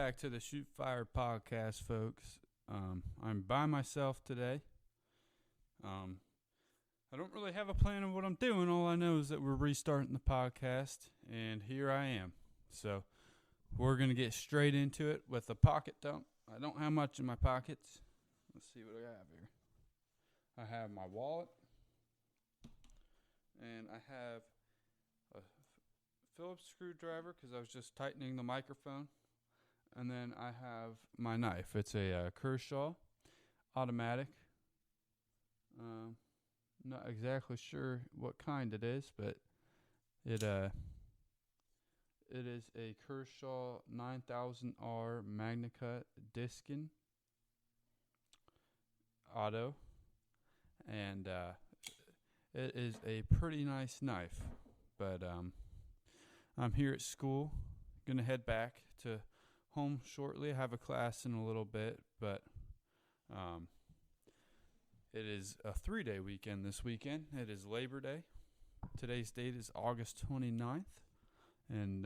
back to the Shoot Fire podcast, folks. I'm by myself today. I don't really have a plan of what I'm doing. All I know is that we're restarting the podcast, and here I am. So we're going to get straight into it with a pocket dump. I don't have much in my pockets. Let's see what I have here. I have my wallet, and I have a Phillips screwdriver because I was just tightening the microphone. And then I have my knife. It's a Kershaw automatic. Not exactly sure what kind it is, but it is a Kershaw 9000R MagnaCut Diskin Auto, and it is a pretty nice knife. But I'm here at school, gonna head back to home shortly. I have a class in a little bit, but it is a 3-day weekend this weekend. It is Labor Day. Today's date is August 29th, and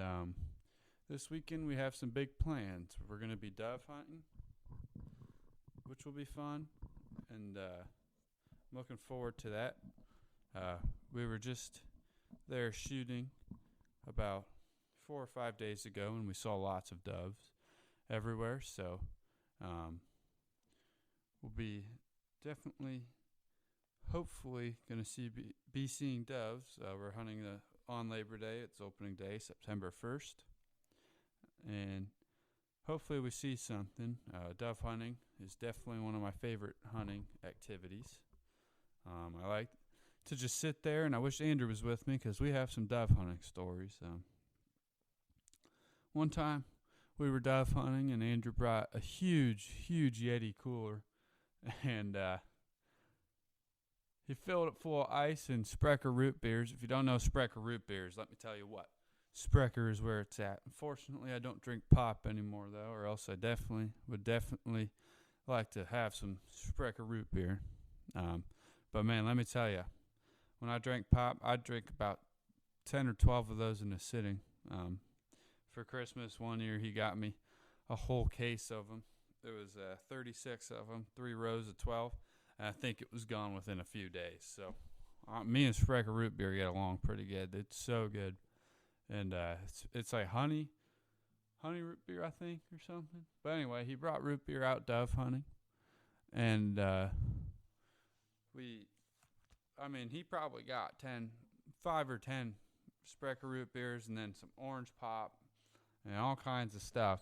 this weekend we have some big plans. We're going to be dove hunting, which will be fun, and I'm looking forward to that. We were just there shooting about 4 or 5 days ago, and we saw lots of doves everywhere, so we'll be definitely, hopefully, going to be seeing doves. We're hunting on Labor Day. It's opening day, September 1st, and hopefully we see something. Dove hunting is definitely one of my favorite hunting activities. I like to just sit there, and I wish Andrew was with me because we have some dove hunting stories. One time we were dove hunting, and Andrew brought a huge Yeti cooler, and he filled it full of ice and Sprecher root beers. If you don't know Sprecher root beers, let me tell you what. Sprecher is where it's at. Unfortunately, I don't drink pop anymore, though, or else I would definitely like to have some Sprecher root beer. But, man, let me tell you, when I drank pop, I'd drink about 10 or 12 of those in a sitting. For Christmas one year, he got me a whole case of them. There was 36 of them, 3 rows of 12. And I think it was gone within a few days. So me and Sprecher root beer get along pretty good. It's so good. And it's like honey root beer, I think, or something. But anyway, he brought root beer out dove hunting. And he probably got 5 or 10 Sprecher root beers and then some orange pop and all kinds of stuff.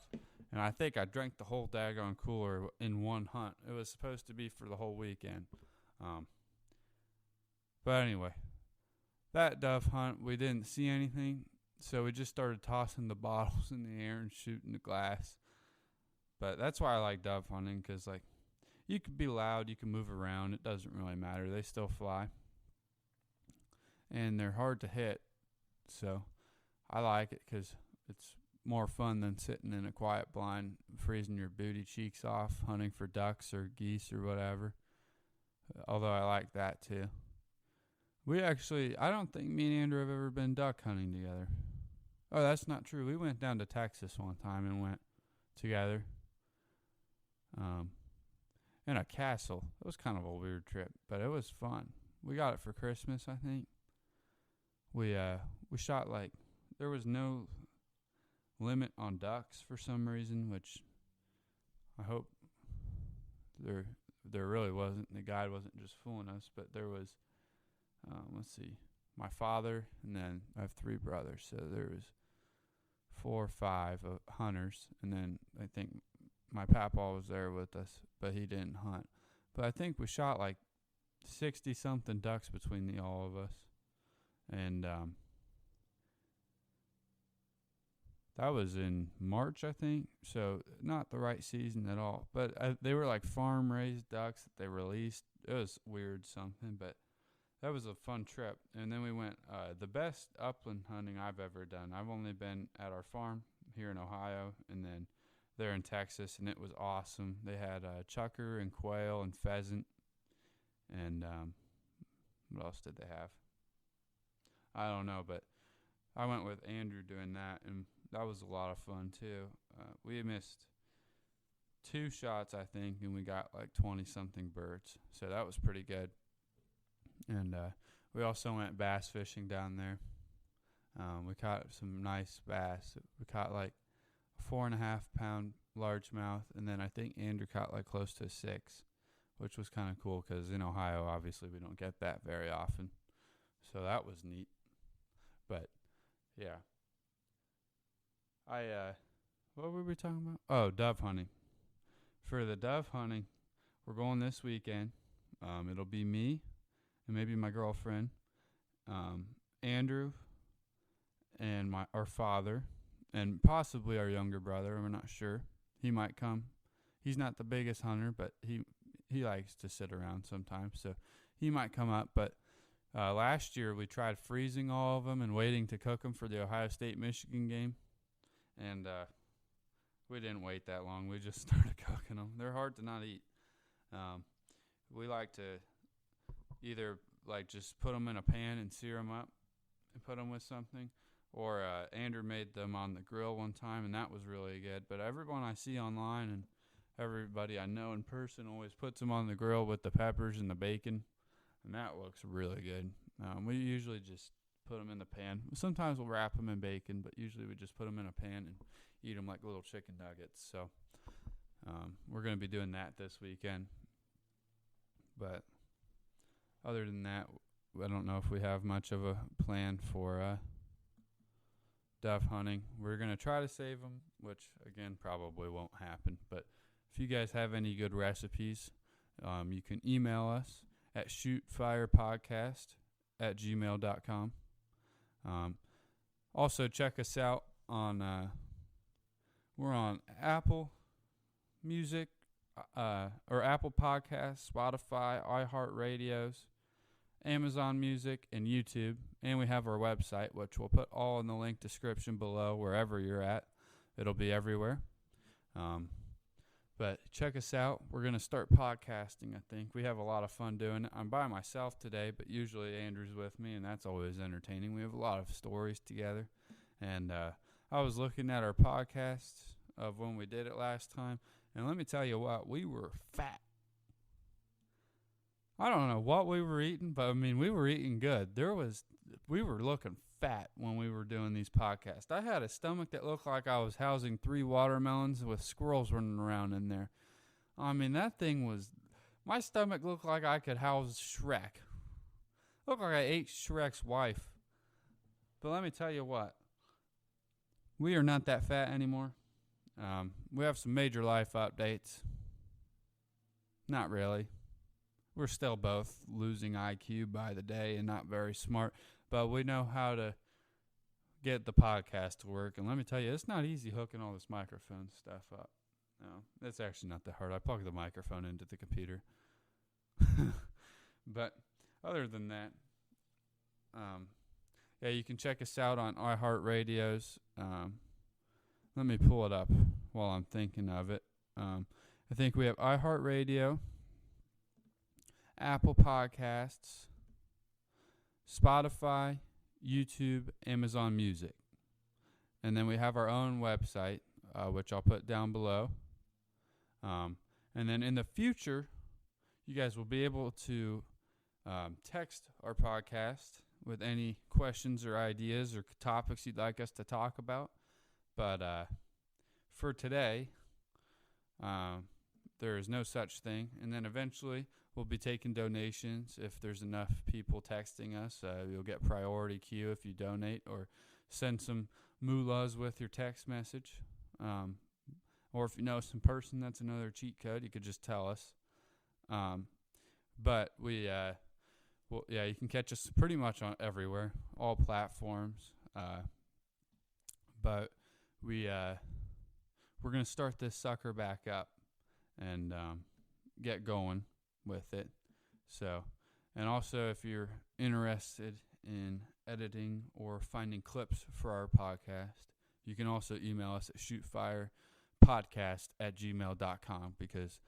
And I think I drank the whole daggone cooler in one hunt. It was supposed to be for the whole weekend. But anyway, that dove hunt, we didn't see anything. So we just started tossing the bottles in the air and shooting the glass. But that's why I like dove hunting, because you can be loud, you can move around. It doesn't really matter. They still fly. And they're hard to hit. So I like it because it's more fun than sitting in a quiet blind, freezing your booty cheeks off, hunting for ducks or geese or whatever. Although I like that too. I don't think me and Andrew have ever been duck hunting together. Oh, that's not true. We went down to Texas one time and went together. In a castle. It was kind of a weird trip, but it was fun. We got it for Christmas, I think. We shot there was no limit on ducks for some reason, which I hope there really wasn't. The guide wasn't just fooling us, but there was, my father, and then I have 3 brothers, so there was 4 or 5 hunters, and then I think my papa was there with us, but he didn't hunt. But I think we shot 60-something ducks between all of us, and that was in March, I think, so not the right season at all. But they were farm-raised ducks that they released. It was weird something, but that was a fun trip. And then we went, the best upland hunting I've ever done. I've only been at our farm here in Ohio, and then there in Texas, and it was awesome. They had chukar and quail and pheasant, and what else did they have? I don't know, but I went with Andrew doing that, and that was a lot of fun too. We missed 2 shots, I think, and we got like 20-something birds. So that was pretty good. And we also went bass fishing down there. We caught some nice bass. We caught like a 4.5-pound largemouth, and then I think Andrew caught like close to 6, which was kind of cool because in Ohio, obviously, we don't get that very often. So that was neat. But yeah, what were we talking about? Oh, dove hunting. For the dove hunting, we're going this weekend. It'll be me and maybe my girlfriend, Andrew, and our father, and possibly our younger brother. We're not sure. He might come. He's not the biggest hunter, but he likes to sit around sometimes, so he might come up. But last year we tried freezing all of them and waiting to cook them for the Ohio State-Michigan game, and we didn't wait that long. We just started cooking them. They're hard to not eat. We like to either like just put them in a pan and sear them up and put them with something, or Andrew made them on the grill one time, and that was really good. But everyone I see online and everybody I know in person always puts them on the grill with the peppers and the bacon, and that looks really good. We usually just put them in the pan. Sometimes we'll wrap them in bacon, but usually we just put them in a pan and eat them like little chicken nuggets. So we're going to be doing that this weekend. But other than that, I don't know if we have much of a plan for dove hunting. We're going to try to save them, which, again, probably won't happen. But if you guys have any good recipes, you can email us at shootfirepodcast@gmail.com. Also, check us out on, we're on Apple Music, or Apple Podcasts, Spotify, iHeartRadios, Amazon Music, and YouTube. And we have our website, which we'll put all in the link description below, wherever you're at. It'll be everywhere. But check us out. We're going to start podcasting, I think. We have a lot of fun doing it. I'm by myself today, but usually Andrew's with me, and that's always entertaining. We have a lot of stories together. And I was looking at our podcasts of when we did it last time, and let me tell you what, we were fat. I don't know what we were eating, but I mean, we were eating good. We were looking fat when we were doing these podcasts. I had a stomach that looked like I was housing 3 watermelons with squirrels running around in there. I mean, my stomach looked like I could house Shrek. Looked like I ate Shrek's wife. But let me tell you what, we are not that fat anymore. We have some major life updates. Not really. We're still both losing IQ by the day and not very smart, but we know how to get the podcast to work. And let me tell you, it's not easy hooking all this microphone stuff up. No, it's actually not that hard. I plug the microphone into the computer. But other than that, yeah, you can check us out on iHeartRadios. Let me pull it up while I'm thinking of it. I think we have iHeartRadio, Apple Podcasts, Spotify, YouTube, Amazon Music. And then we have our own website, which I'll put down below. And then in the future, you guys will be able to text our podcast with any questions or ideas or topics you'd like us to talk about. But for today, there is no such thing. And then eventually, we'll be taking donations. If there's enough people texting us, you'll get priority queue if you donate or send some moolahs with your text message. Or if you know some person, that's another cheat code. You could just tell us. But you can catch us pretty much on everywhere, all platforms. But we're going to start this sucker back up and get going with it. So, and also if you're interested in editing or finding clips for our podcast, you can also email us at shootfirepodcast@gmail.com, because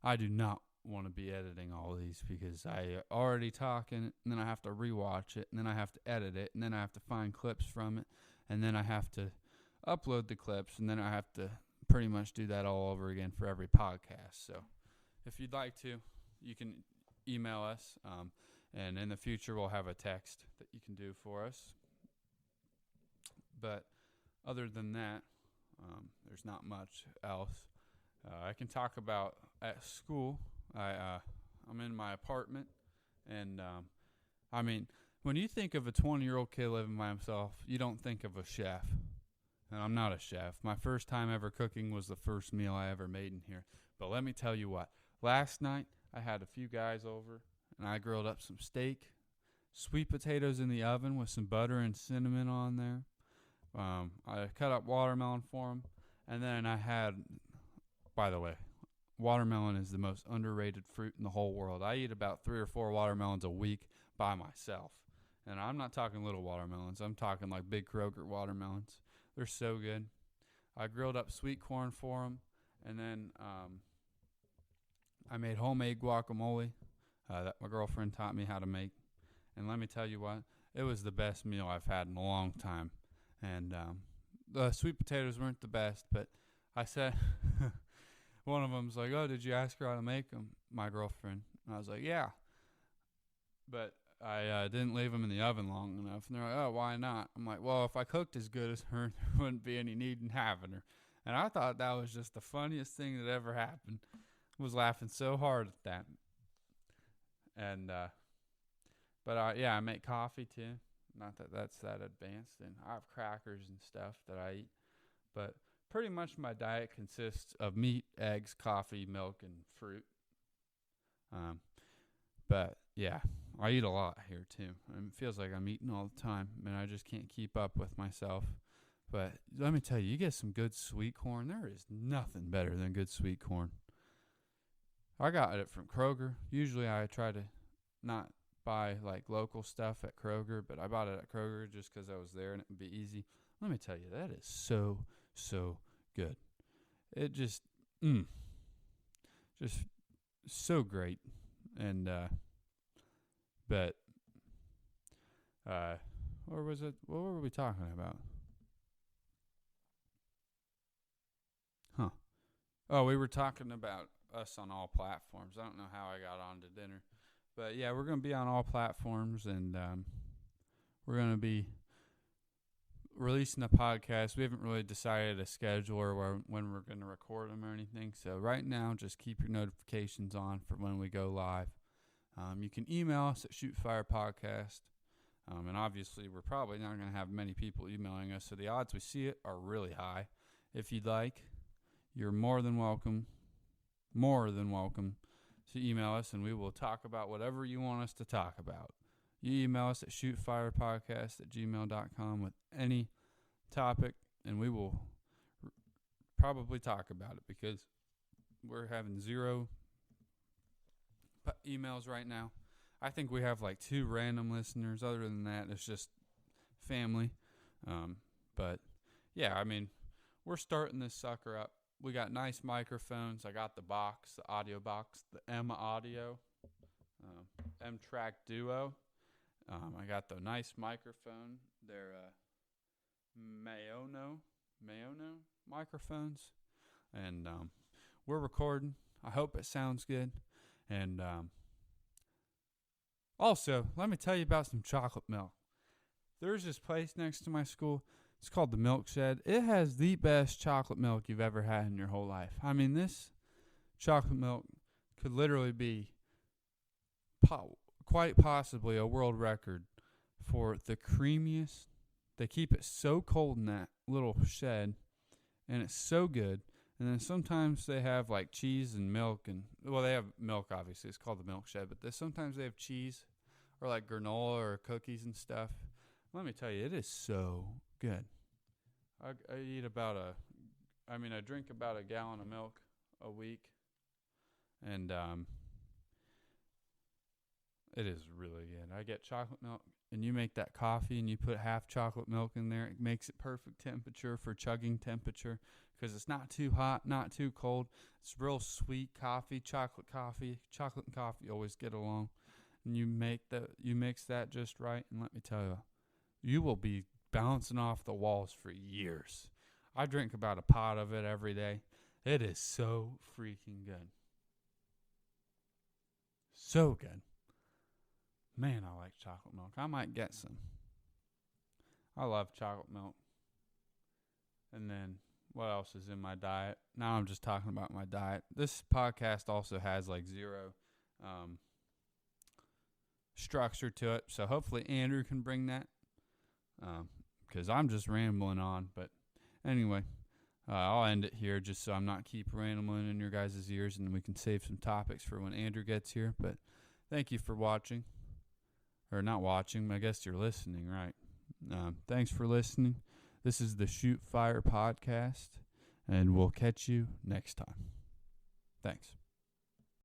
I do not want to be editing all these, because I already talk in it, and then I have to rewatch it, and then I have to edit it, and then I have to find clips from it, and then I have to upload the clips, and then I have to pretty much do that all over again for every podcast. So if you'd like to, you can email us, and in the future we'll have a text that you can do for us. But other than that, there's not much else. I can talk about at school. I'm in my apartment, and I mean, when you think of a 20-year-old kid living by himself, you don't think of a chef. And I'm not a chef. My first time ever cooking was the first meal I ever made in here. But let me tell you what. Last night, I had a few guys over, and I grilled up some steak, sweet potatoes in the oven with some butter and cinnamon on there. I cut up watermelon for them. And then I had, by the way, watermelon is the most underrated fruit in the whole world. I eat about 3 or 4 watermelons a week by myself. And I'm not talking little watermelons. I'm talking like big Kroger watermelons. They're so good. I grilled up sweet corn for them. And then I made homemade guacamole that my girlfriend taught me how to make. And let me tell you what, it was the best meal I've had in a long time. And the sweet potatoes weren't the best, but I said, one of them's like, oh, did you ask her how to make them? My girlfriend. And I was like, yeah. But I didn't leave them in the oven long enough. And they're like, oh, why not? I'm like, well, if I cooked as good as her, there wouldn't be any need in having her. And I thought that was just the funniest thing that ever happened. I was laughing so hard at that. And, yeah, I make coffee too. Not that that's that advanced. And I have crackers and stuff that I eat. But pretty much my diet consists of meat, eggs, coffee, milk, and fruit. But, yeah. I eat a lot here, too. It feels like I'm eating all the time, and I just can't keep up with myself. But let me tell you, you get some good sweet corn. There is nothing better than good sweet corn. I got it from Kroger. Usually I try to not buy, like, local stuff at Kroger, but I bought it at Kroger just because I was there and it would be easy. Let me tell you, that is so, so good. It just so great. And, but, or was it, what were we talking about? Oh, we were talking about us on all platforms. I don't know how I got on to dinner. But, yeah, we're going to be on all platforms, and we're going to be releasing a podcast. We haven't really decided a schedule or when we're going to record them or anything. So right now, just keep your notifications on for when we go live. You can email us at shootfirepodcast. And obviously, we're probably not going to have many people emailing us, so the odds we see it are really high. If you'd like, you're more than welcome to email us, and we will talk about whatever you want us to talk about. You email us at shootfirepodcast@gmail.com with any topic, and we will probably talk about it because we're having 0 emails right now. I think we have like 2 random listeners. Other than that, it's just family. But yeah, I mean, we're starting this sucker up. We got nice microphones. I got the box, the audio box, the M Audio, M-Track Duo. I got the nice microphone. They're Mayono microphones. And we're recording. I hope it sounds good. And also, let me tell you about some chocolate milk. There's this place next to my school. It's called the Milk Shed. It has the best chocolate milk you've ever had in your whole life. I mean, this chocolate milk could literally be quite possibly a world record for the creamiest. They keep it so cold in that little shed, and it's so good. And then sometimes they have like cheese and milk, and well, they have milk obviously. It's called the Milk Shed, but sometimes they have cheese or like granola or cookies and stuff. Let me tell you, it is so good. I drink about a gallon of milk a week, and it is really good. I get chocolate milk, and you make that coffee, and you put half chocolate milk in there. It makes it perfect temperature for chugging temperature because it's not too hot, not too cold. It's real sweet coffee, chocolate and coffee always get along. And you mix that just right, and let me tell you, you will be bouncing off the walls for years. I drink about a pot of it every day. It is so freaking good. So good. Man, I like chocolate milk. I might get some. I love chocolate milk. And then what else is in my diet? Now I'm just talking about my diet. This podcast also has like zero structure to it. So hopefully Andrew can bring that. Because I'm just rambling on. But anyway, I'll end it here just so I'm not keep rambling in your guys' ears, and we can save some topics for when Andrew gets here. But thank you for watching. Or not watching, I guess you're listening, right? Thanks for listening. This is the Shoot Fire Podcast, and we'll catch you next time. Thanks.